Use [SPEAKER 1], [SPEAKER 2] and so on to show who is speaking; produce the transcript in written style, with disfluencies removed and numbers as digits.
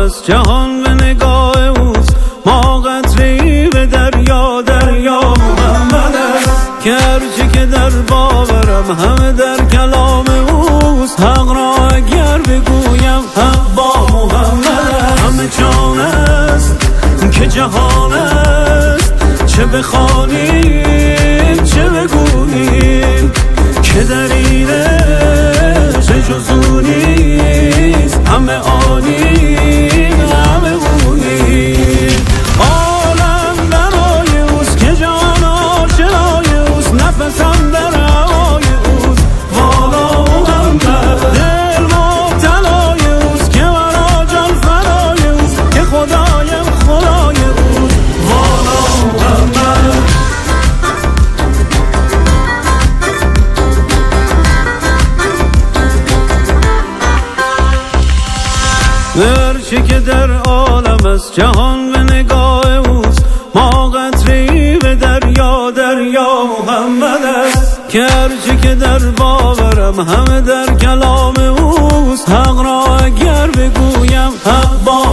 [SPEAKER 1] است، جهان به نگاه اوست، ما قطره‌ای به دریا، دریا محمد است که هرچی که در باورم همه در کلام اوست. حق را اگر بگویم حق با محمد است. همه جان است که جهان است، چه بخوانیم چه بگوییم که در اینه چه جز او نیست. همه آنیم همه اونیم، عالم برای اوست که جان آشنای اوست، نفسم در هوای اوست والا محمد. دل مبتلای اوست که مرا جان فدای اوست، که خدایم خدای اوست والا محمد. هرچی که در عالم است، جهان به نگاه اوست، ما قطره‌ای به دریا، دریا محمد است که هرچی که در باورم همه در کلام اوست. حق را اگر بگویم حق با